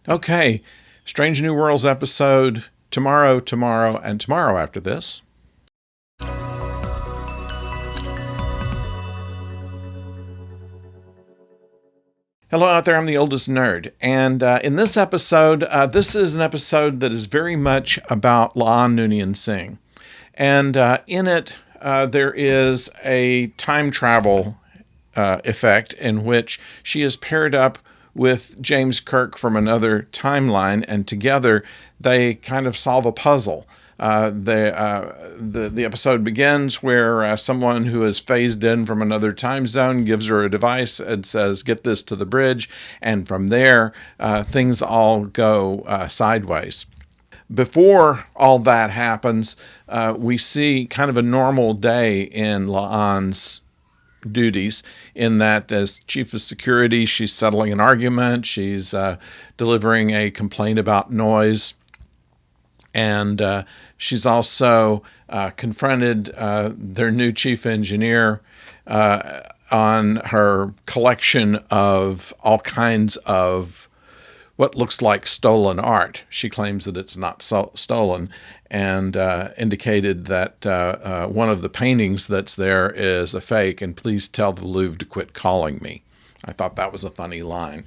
Okay, Strange New Worlds episode tomorrow, and tomorrow after this. Hello out there, I'm the oldest nerd. And in this episode, this is an episode that is very much about La'an Noonien Singh. And in it, there is a time travel effect in which she is paired up with James Kirk from another timeline, and together they kind of solve a puzzle. The episode begins where someone who is phased in from another time zone gives her a device and says, "Get this to the bridge," and from there things all go sideways. Before all that happens, we see kind of a normal day in La'an's duties, in that as chief of security, she's settling an argument, she's delivering a complaint about noise, and she's also confronted their new chief engineer on her collection of all kinds of what looks like stolen art. She claims that it's not stolen, and indicated that one of the paintings that's there is a fake, and please tell the Louvre to quit calling me. I thought that was a funny line.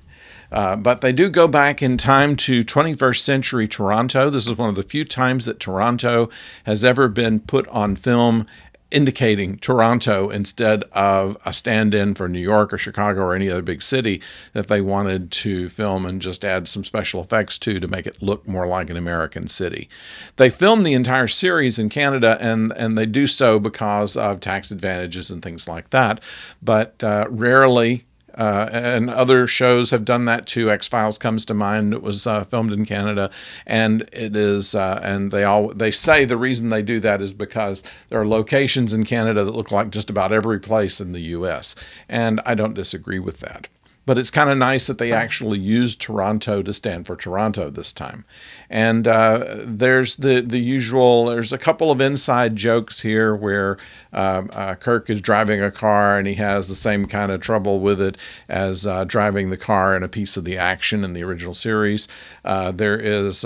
But they do go back in time to 21st century Toronto. This is one of the few times that Toronto has ever been put on film, indicating Toronto instead of a stand-in for New York or Chicago or any other big city that they wanted to film and just add some special effects to make it look more like an American city. They filmed the entire series in Canada, and they do so because of tax advantages and things like that, but rarely. And other shows have done that too. X-Files comes to mind. It was filmed in Canada, and it is. And they say the reason they do that is because there are locations in Canada that look like just about every place in the U.S. And I don't disagree with that. But it's kind of nice that they actually used Toronto to stand for Toronto this time. And there's the usual, there's a couple of inside jokes here where Kirk is driving a car and he has the same kind of trouble with it as driving the car in a piece of the action in the original series. There is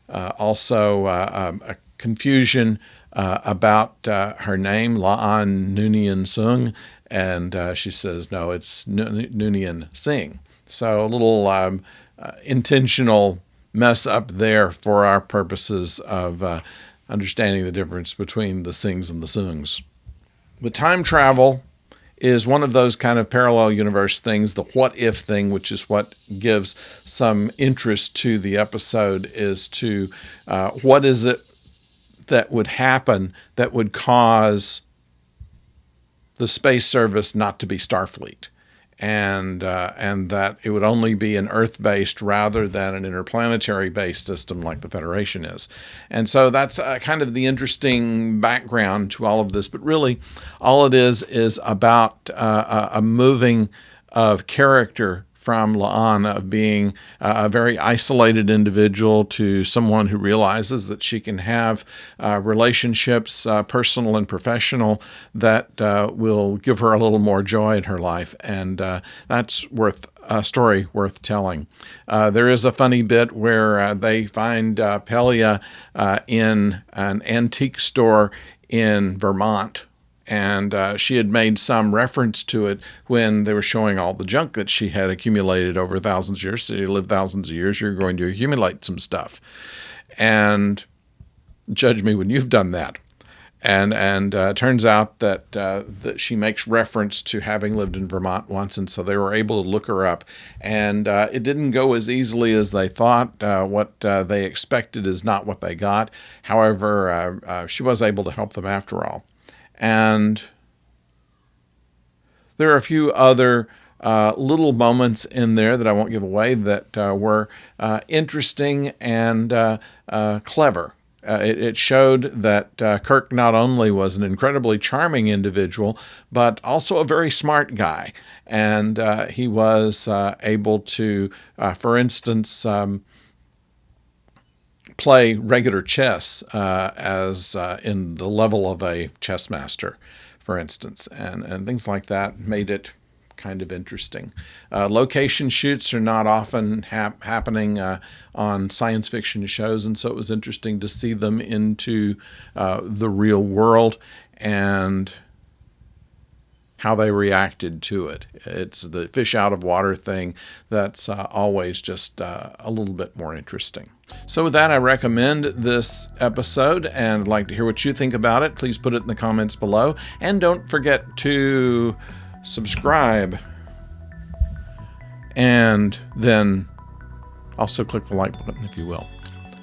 also a confusion about her name, La'an Noonien Singh. And she says, no, it's Noonien Singh. So a little intentional mess up there for our purposes of understanding the difference between the Singhs and the Soongs. The time travel is one of those kind of parallel universe things, the what if thing, which is what gives some interest to the episode, is to what is it that would happen that would cause the space service not to be Starfleet, and that it would only be an Earth-based rather than an interplanetary-based system like the Federation is. And so that's kind of the interesting background to all of this. But really, all it is about a moving of character from La'an, of being a very isolated individual to someone who realizes that she can have relationships, personal and professional, that will give her a little more joy in her life. And that's a story worth telling. There is a funny bit where they find Pelia in an antique store in Vermont, and she had made some reference to it when they were showing all the junk that she had accumulated over thousands of years. So you live thousands of years, you're going to accumulate some stuff. And judge me when you've done that. And turns out that she makes reference to having lived in Vermont once, and so they were able to look her up. And it didn't go as easily as they thought. What they expected is not what they got. However, she was able to help them after all. And there are a few other little moments in there that I won't give away that were interesting and clever. It showed that Kirk not only was an incredibly charming individual, but also a very smart guy. And he was able to, for instance, play regular chess as in the level of a chess master, for instance, and things like that made it kind of interesting. Location shoots are not often happening on science fiction shows, and so it was interesting to see them into the real world and how they reacted to it. It's the fish out of water thing that's always just a little bit more interesting. So with that, I recommend this episode, and I'd like to hear what you think about it. Please put it in the comments below, and don't forget to subscribe, and then also click the like button if you will.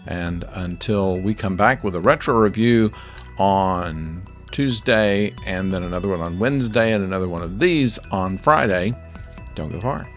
And until we come back with a retro review on Tuesday, and then another one on Wednesday, and another one of these on Friday, don't go far.